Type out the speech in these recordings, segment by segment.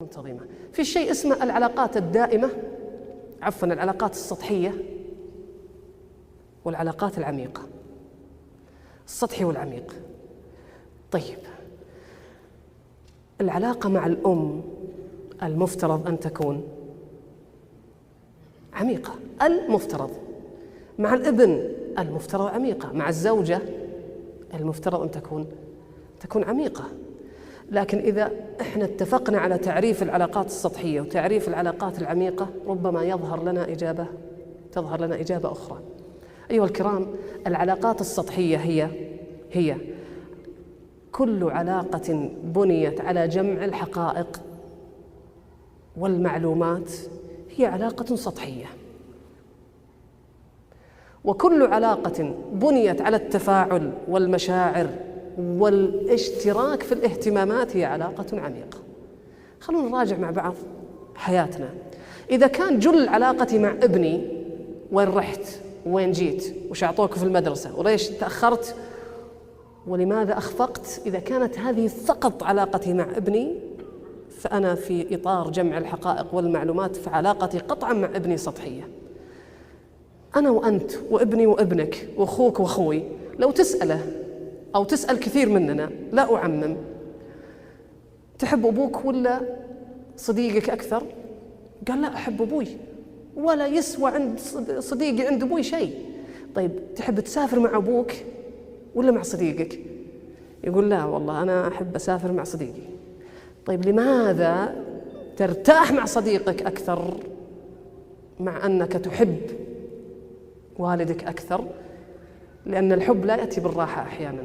منتظمة. في شيء اسمه العلاقات الدائمة، العلاقات السطحية والعلاقات العميقة. السطحي والعميق. طيب، العلاقة مع الأم المفترض أن تكون عميقة، المفترض. مع الابن المفترض عميقة. مع الزوجة المفترض أن تكون عميقة. لكن إذا إحنا اتفقنا على تعريف العلاقات السطحية وتعريف العلاقات العميقة، ربما تظهر لنا إجابة أخرى. أيها الكرام، العلاقات السطحية هي كل علاقة بنيت على جمع الحقائق والمعلومات هي علاقة سطحية، وكل علاقة بنيت على التفاعل والمشاعر والاشتراك في الاهتمامات هي علاقة عميقة. خلونا نراجع مع بعض حياتنا. إذا كان جل علاقتي مع ابني وين رحت وين جيت وش أعطوك في المدرسة وليش تأخرت ولماذا أخفقت، إذا كانت هذه فقط علاقتي مع ابني فأنا في إطار جمع الحقائق والمعلومات، فعلاقتي قطعا مع ابني سطحية. أنا وأنت وابني وابنك وأخوك وأخوي لو تسأله أو تسأل كثير مننا، لا أعمم، تحب أبوك ولا صديقك أكثر؟ قال لا، أحب أبوي، ولا يسوى عند صديقي عند أبوي شيء. طيب، تحب تسافر مع أبوك ولا مع صديقك؟ يقول لا والله أنا أحب أسافر مع صديقي. طيب، لماذا ترتاح مع صديقك أكثر مع أنك تحب والدك أكثر؟ لأن الحب لا يأتي بالراحة أحيانا.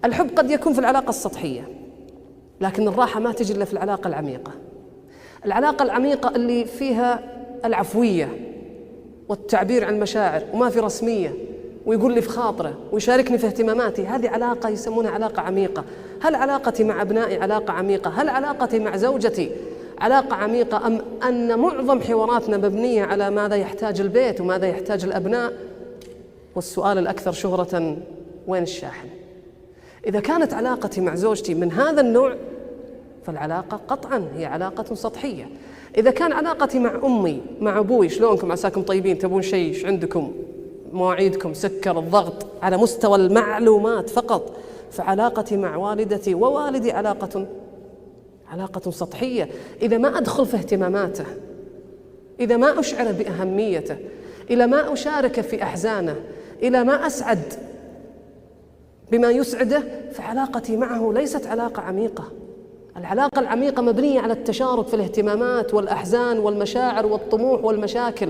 الحب قد يكون في العلاقة السطحية، لكن الراحة ما تجي إلا في العلاقة العميقة. العلاقة العميقة اللي فيها العفوية والتعبير عن المشاعر وما في رسمية، ويقول لي في خاطره ويشاركني في اهتماماتي، هذه علاقة يسمونها علاقة عميقة. هل علاقتي مع أبنائي علاقة عميقة؟ هل علاقتي مع زوجتي علاقة عميقة؟ أم أن معظم حواراتنا مبنية على ماذا يحتاج البيت وماذا يحتاج الأبناء؟ والسؤال الأكثر شهرة، وين الشاحن؟ إذا كانت علاقتي مع زوجتي من هذا النوع فالعلاقة قطعا هي علاقة سطحية. إذا كان علاقتي مع أمي مع أبوي، شلونكم عساكم طيبين، تبون شيء، ايش عندكم، مواعيدكم، سكر، الضغط، على مستوى المعلومات فقط، فعلاقتي مع والدتي ووالدي علاقة سطحية. إذا ما أدخل في اهتماماته، إذا ما أشعر بأهميته، إذا ما أشارك في أحزانه، إذا ما أسعد بما يسعده، فعلاقتي معه ليست علاقة عميقة. العلاقة العميقة مبنية على التشارك في الاهتمامات والأحزان والمشاعر والطموح والمشاكل،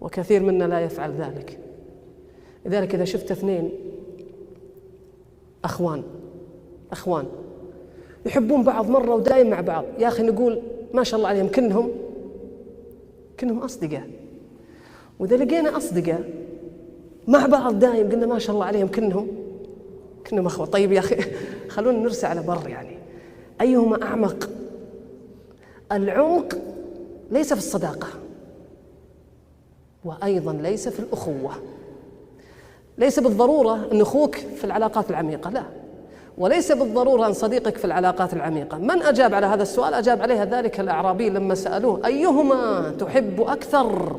وكثير منا لا يفعل ذلك. لذلك إذا شفت اثنين أخوان يحبون بعض مرة ودائم مع بعض، يا أخي نقول ما شاء الله عليهم كنهم أصدقاء. وإذا لقينا أصدقاء مع بعض دائم قلنا ما شاء الله عليهم كنهم أخوة. طيب يا أخي خلونا نرسى على بر، يعني أيهما أعمق؟ العمق ليس في الصداقة، وأيضا ليس في الأخوة. ليس بالضرورة أن أخوك في العلاقات العميقة، لا، وليس بالضرورة أن صديقك في العلاقات العميقة. من أجاب على هذا السؤال؟ أجاب عليها ذلك الأعرابي لما سألوه أيهما تحب أكثر،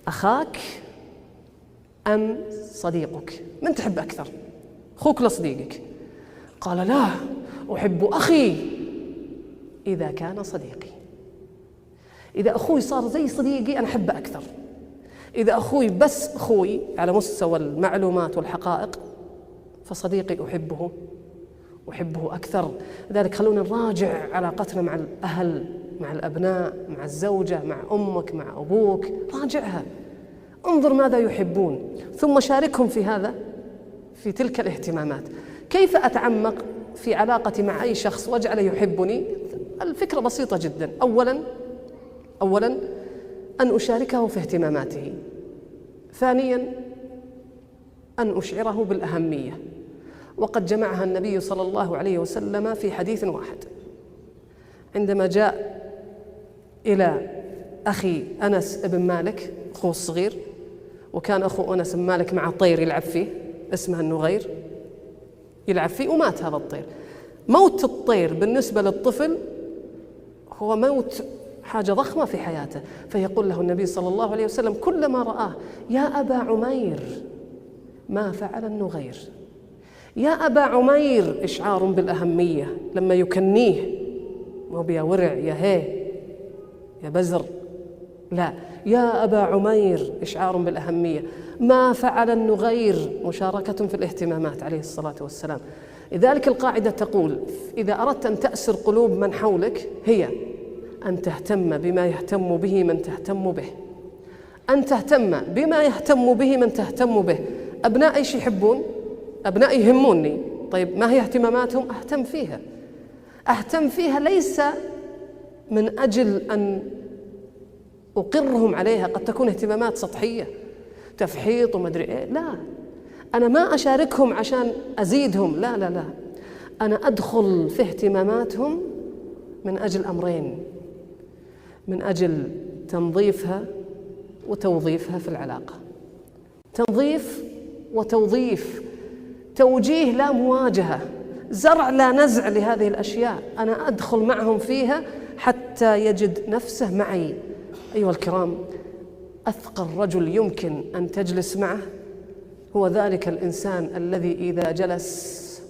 أخاك أم صديقك؟ من تحب أكثر، أخوك ولا صديقك؟ قال لا، أحب أخي إذا كان صديقي. إذا أخوي صار زي صديقي أنا أحبه أكثر. إذا أخوي بس أخوي على مستوى المعلومات والحقائق فصديقي أحبه أكثر. لذلك خلونا نراجع علاقتنا مع الأهل، مع الأبناء، مع الزوجة، مع أمك، مع أبوك، راجعها، انظر ماذا يحبون، ثم شاركهم في تلك الاهتمامات. كيف أتعمق في علاقتي مع أي شخص واجعله يحبني؟ الفكرة بسيطة جدا. أولا أن أشاركه في اهتماماته. ثانيا أن أشعره بالأهمية، وقد جمعها النبي صلى الله عليه وسلم في حديث واحد. عندما جاء إلى أخي أنس بن مالك أخوه الصغير، وكان أخو أنس بن مالك مع طير يلعب فيه اسمه النغير، يلعب فيه ومات هذا الطير. موت الطير بالنسبة للطفل هو موت حاجة ضخمة في حياته، فيقول له النبي صلى الله عليه وسلم كلما رآه: يا أبا عمير ما فعل النغير. يا أبا عمير إشعار بالأهمية، لما يكنيه مو بيا ورع يا هي يا بزر، لا، يا أبا عمير إشعار بالأهمية. ما فعل النغير مشاركة في الاهتمامات عليه الصلاة والسلام. لذلك القاعدة تقول: إذا أردت أن تأسر قلوب من حولك هي أن تهتم بما يهتم به من تهتم به، أن تهتم بما يهتم به من تهتم به. أبناء إيش يحبون؟ أبناء يهموني، طيب ما هي اهتماماتهم؟ أهتم فيها ليس من أجل أن أقرهم عليها، قد تكون اهتمامات سطحية تفحيط ومدري إيه، لا، أنا ما أشاركهم عشان أزيدهم، لا لا لا، أنا أدخل في اهتماماتهم من أجل أمرين: من أجل تنظيفها وتوظيفها في العلاقة. تنظيف وتوظيف، توجيه لا مواجهة، زرع لا نزع لهذه الأشياء، أنا أدخل معهم فيها حتى يجد نفسه معي. أيها الكرام، أثقل رجل يمكن أن تجلس معه هو ذلك الإنسان الذي إذا جلس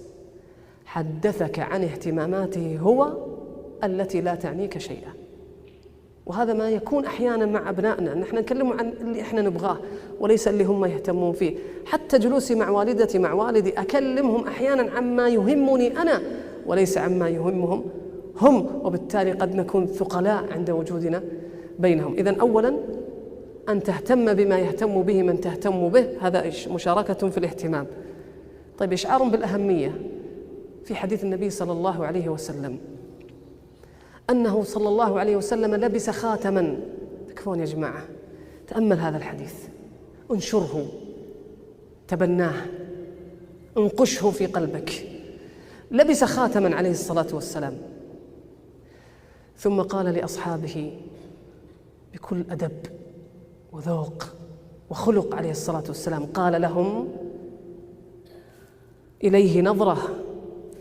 حدثك عن اهتماماته هو التي لا تعنيك شيئا. وهذا ما يكون أحيانا مع أبنائنا، نحن نكلم عن اللي إحنا نبغاه وليس اللي هم يهتمون فيه. حتى جلوسي مع والدتي مع والدي أكلمهم أحيانا عما يهمني أنا وليس عما يهمهم هم، وبالتالي قد نكون ثقلاء عند وجودنا بينهم. إذن أولا أن تهتم بما يهتم به من تهتم به، هذا مشاركة في الاهتمام. طيب، إشعار بالأهمية. في حديث النبي صلى الله عليه وسلم أنه صلى الله عليه وسلم لبس خاتما. تكفون يا جماعة، تأمل هذا الحديث، انشره، تبناه، انقشه في قلبك. لبس خاتما عليه الصلاة والسلام، ثم قال لأصحابه بكل أدب وذوق وخلق عليه الصلاة والسلام، قال لهم إليه نظرة،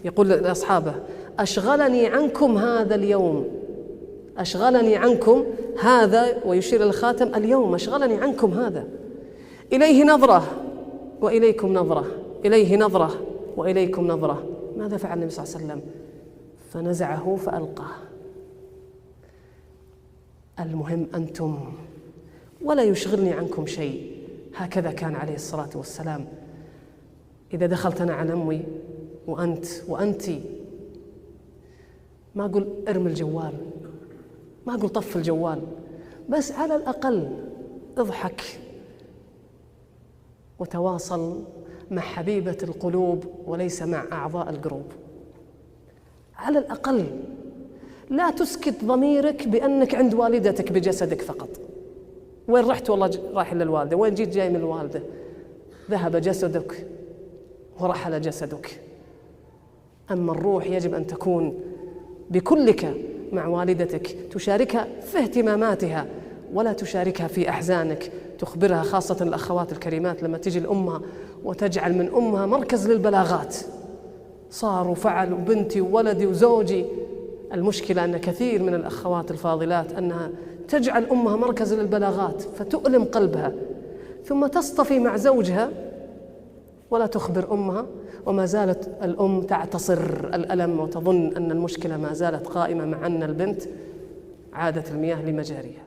يقول لأصحابه: أشغلني عنكم هذا اليوم، أشغلني عنكم هذا، ويشير الخاتم اليوم، أشغلني عنكم هذا. إليه نظرة وإليكم نظرة، إليه نظرة وإليكم نظرة. ماذا فعل النبي صلى الله عليه وسلم؟ فنزعه فألقاه. المهم أنتم، ولا يشغلني عنكم شيء. هكذا كان عليه الصلاة والسلام. إذا دخلت أنا على أمي وأنت وأنتي، ما أقول ارمي الجوال، ما أقول طف الجوال، بس على الأقل اضحك وتواصل مع حبيبة القلوب وليس مع أعضاء القلوب. على الأقل لا تسكت ضميرك بأنك عند والدتك بجسدك فقط. وين رحت؟ والله رايح للوالدة. وين جيت؟ جاي من الوالدة. ذهب جسدك ورحل جسدك. أما الروح يجب أن تكون بكلك مع والدتك، تشاركها في اهتماماتها ولا تشاركها في أحزانك، تخبرها، خاصة الأخوات الكريمات لما تجي لأمها وتجعل من أمها مركز للبلاغات، صار وفعل وبنتي وولدي وزوجي. المشكلة أن كثير من الأخوات الفاضلات أنها تجعل أمها مركز للبلاغات فتؤلم قلبها، ثم تصطفي مع زوجها ولا تخبر أمها، وما زالت الأم تعتصر الألم وتظن أن المشكلة ما زالت قائمة، مع أن البنت عادت المياه لمجاريها.